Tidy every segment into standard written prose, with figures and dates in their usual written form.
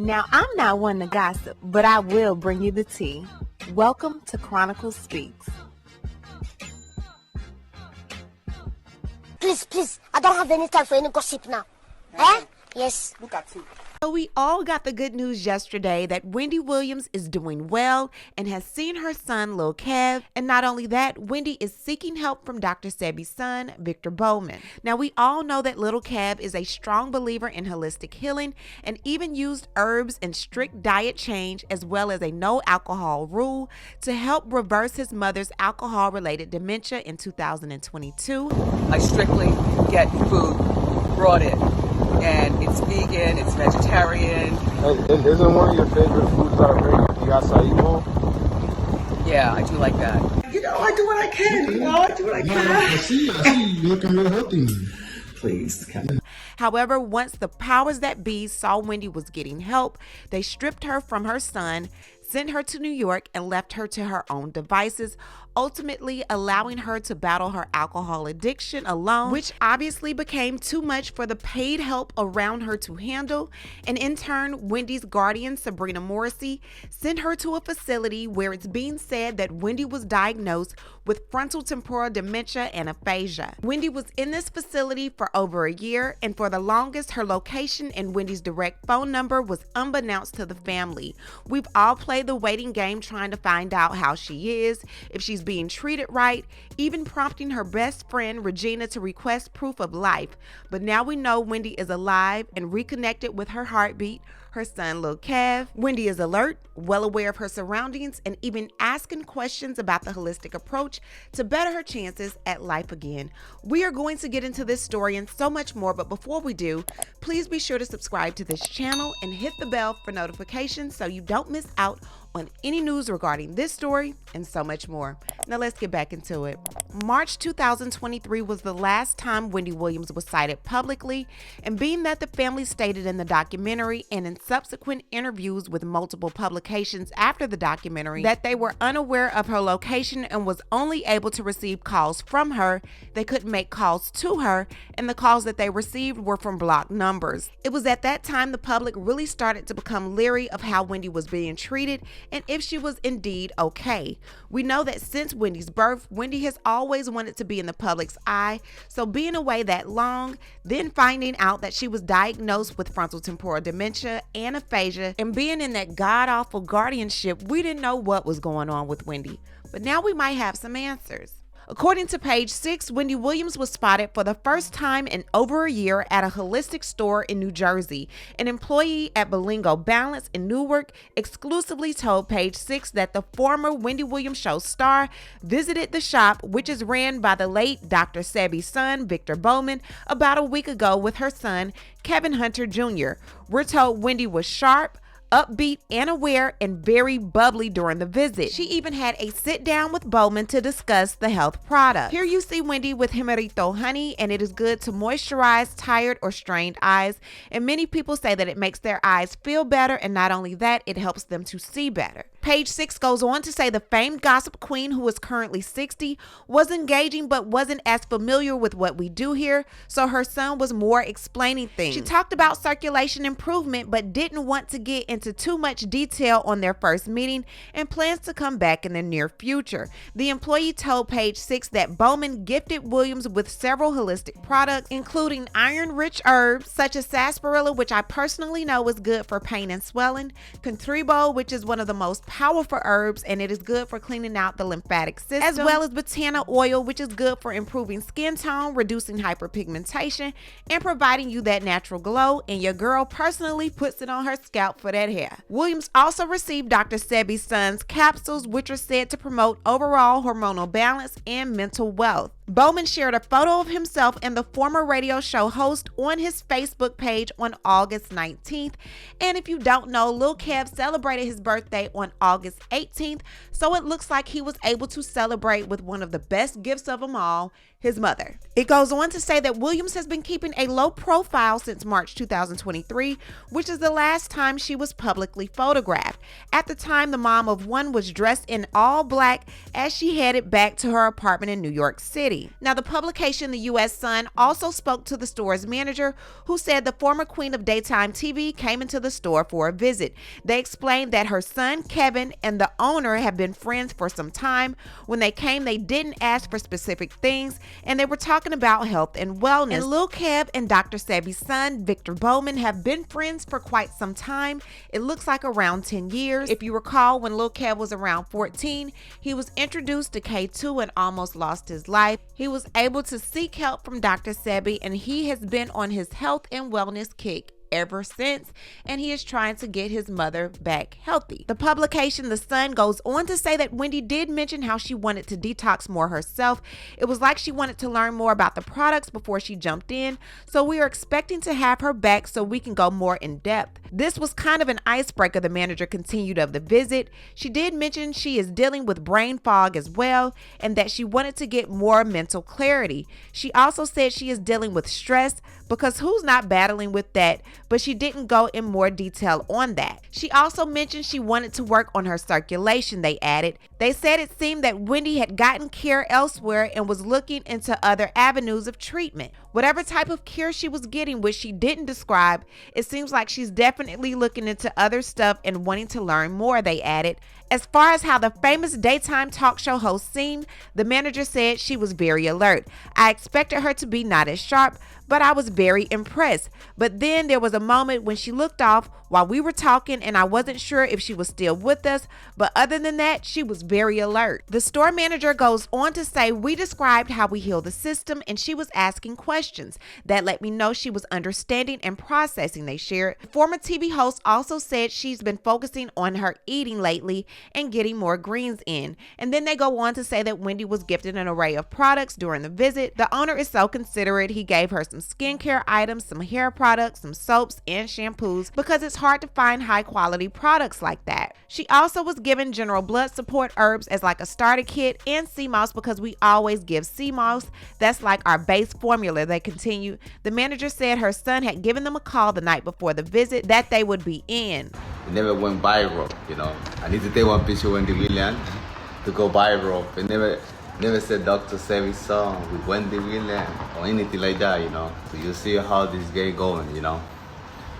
Now, I'm not one to gossip, but I will bring you the tea. Welcome to Chronicles Speaks. Please, I don't have any time for any gossip now. Eh? Yes. Look at you. So we all got the good news yesterday that Wendy Williams is doing well and has seen her son, Lil Kev. And not only that, Wendy is seeking help from Dr. Sebi's son, Victor Bowman. Now, we all know that little Kev is a strong believer in holistic healing and even used herbs and strict diet change as well as a no alcohol rule to help reverse his mother's alcohol-related dementia in 2022. I strictly get food brought in. And it's vegan, it's vegetarian. And isn't one of your favorite foods already the acai bowl? Yeah, I do like that. You know, I do what I can. I do what I can. I see you looking real healthy. Please, However, once the powers that be saw Wendy was getting help, they stripped her from her son, sent her to New York, and left her to her own devices, ultimately allowing her to battle her alcohol addiction alone, which obviously became too much for the paid help around her to handle. And in turn, Wendy's guardian, Sabrina Morrissey, sent her to a facility where it's being said that Wendy was diagnosed with frontaltemporal dementia and aphasia. Wendy was in this facility for over a year, and for the longest, her location and Wendy's direct phone number was unbeknownst to the family. We've all played the waiting game trying to find out how she is, if she's being treated right, even prompting her best friend Regina to request proof of life. But now we know Wendy is alive and reconnected with her heartbeat, her son Lil Kev. Wendy is alert, well aware of her surroundings, and even asking questions about the holistic approach to better her chances at life again. We are going to get into this story and so much more, but before we do, please be sure to subscribe to this channel and hit the bell for notifications so you don't miss out on any news regarding this story and so much more. Now let's get back into it. March 2023 was the last time Wendy Williams was cited publicly, and being that the family stated in the documentary and in subsequent interviews with multiple publications after the documentary that they were unaware of her location and was only able to receive calls from her, they couldn't make calls to her, and the calls that they received were from blocked numbers. It was at that time the public really started to become leery of how Wendy was being treated and if she was indeed okay. We know that since Wendy's birth, Wendy has always wanted to be in the public's eye, so being away that long, then finding out that she was diagnosed with frontaltemporal dementia and aphasia, and being in that god-awful guardianship, we didn't know what was going on with Wendy. But now we might have some answers. According to Page 6, Wendy Williams was spotted for the first time in over a year at a holistic store in New Jersey. An employee at Bilingo Balance in Newark exclusively told Page 6 that the former Wendy Williams show star visited the shop, which is ran by the late Dr. Sebi's son, Victor Bowman, about a week ago with her son, Kevin Hunter Jr. We're told Wendy was sharp, upbeat, and aware, and very bubbly during the visit. She even had a sit down with Bowman to discuss the health product. Here you see Wendy with Jimerito honey, and it is good to moisturize tired or strained eyes, and many people say that it makes their eyes feel better, and not only that, it helps them to see better. Page 6 goes on to say the famed gossip queen, who is currently 60, was engaging but wasn't as familiar with what we do here, so her son was more explaining things. She talked about circulation improvement but didn't want to get into too much detail on their first meeting and plans to come back in the near future. The employee told Page 6 that Bowman gifted Williams with several holistic products, including iron-rich herbs such as sarsaparilla, which I personally know is good for pain and swelling, contribo, which is one of the most powerful herbs and it is good for cleaning out the lymphatic system, as well as botana oil, which is good for improving skin tone, reducing hyperpigmentation, and providing you that natural glow, and your girl personally puts it on her scalp for that hair. Williams also received Dr. Sebi's son's capsules, which are said to promote overall hormonal balance and mental wealth. Bowman shared a photo of himself and the former radio show host on his Facebook page on August 19th. And if you don't know, Lil Kev celebrated his birthday on August 18th, so it looks like he was able to celebrate with one of the best gifts of them all, his mother. It goes on to say that Williams has been keeping a low profile since March 2023, which is the last time she was publicly photographed. At the time, the mom of one was dressed in all black as she headed back to her apartment in New York City. Now, the publication, the U.S. Sun, also spoke to the store's manager, who said the former queen of daytime TV came into the store for a visit. They explained that her son, Kevin, and the owner have been friends for some time. When they came, they didn't ask for specific things, and they were talking about health and wellness. And Lil Kev and Dr. Sebi's son, Victor Bowman, have been friends for quite some time. It looks like around 10 years. If you recall, when Lil Kev was around 14, he was introduced to K2 and almost lost his life. He was able to seek help from Dr. Sebi, and he has been on his health and wellness kick ever since, and he is trying to get his mother back healthy. The publication, The Sun, goes on to say that Wendy did mention how she wanted to detox more herself. It was like she wanted to learn more about the products before she jumped in, so we are expecting to have her back so we can go more in depth. This was kind of an icebreaker, the manager continued of the visit. She did mention she is dealing with brain fog as well, and that she wanted to get more mental clarity. She also said she is dealing with stress, because who's not battling with that? But she didn't go in more detail on that. She also mentioned she wanted to work on her circulation, they added. They said it seemed that Wendy had gotten care elsewhere and was looking into other avenues of treatment. Whatever type of care she was getting, which she didn't describe, it seems like she's definitely looking into other stuff and wanting to learn more, they added. As far as how the famous daytime talk show host seemed, the manager said she was very alert. I expected her to be not as sharp, but I was very impressed. But then there was a moment when she looked off while we were talking, and I wasn't sure if she was still with us, but other than that, she was very alert. The store manager goes on to say, we described how we heal the system, and she was asking questions. That let me know she was understanding and processing, they shared. The former TV host also said she's been focusing on her eating lately and getting more greens in. And then they go on to say that Wendy was gifted an array of products during the visit. The owner is so considerate. He gave her some skincare items, some hair products, some soaps, and shampoos, because it's hard to find high quality products like that. She also was given general blood support herbs as like a starter kit, and sea moss, because we always give sea moss. That's like our base formula, they continue. The manager said her son had given them a call the night before the visit that they would be in. It never went viral, you know. I need to take one picture of Wendy Williams to go viral. It never said Dr. Sebi song with Wendy Williams or anything like that, you know. So you see how this game going, you know.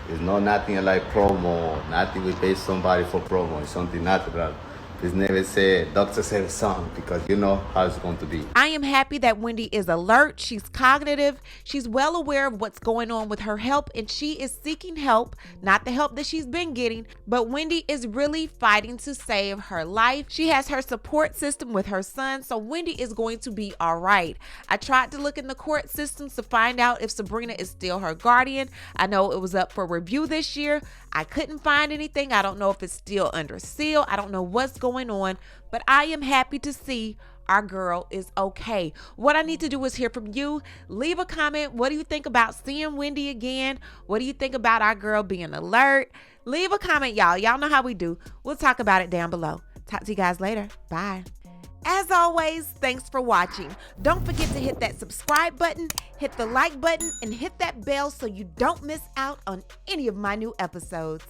It's not nothing like promo, nothing we pay somebody for promo. It's something natural. It's never said Dr. Sebi song, because you know how it's going to be. I am happy that Wendy is alert. She's cognitive. She's well aware of what's going on with her health, and she is seeking help, not the help that she's been getting, but Wendy is really fighting to save her life. She has her support system with her son, so Wendy is going to be all right. I tried to look in the court systems to find out if Sabrina is still her guardian. I know it was up for review this year. I couldn't find anything. I don't know if it's still under seal. I don't know what's going on, but I am happy to see our girl is okay. What I need to do is hear from you. Leave a comment. What do you think about seeing Wendy again? What do you think about our girl being alert? Leave a comment, y'all. Y'all know how we do. We'll talk about it down below. Talk to you guys later. Bye. As always, thanks for watching. Don't forget to hit that subscribe button, hit the like button, and hit that bell so you don't miss out on any of my new episodes.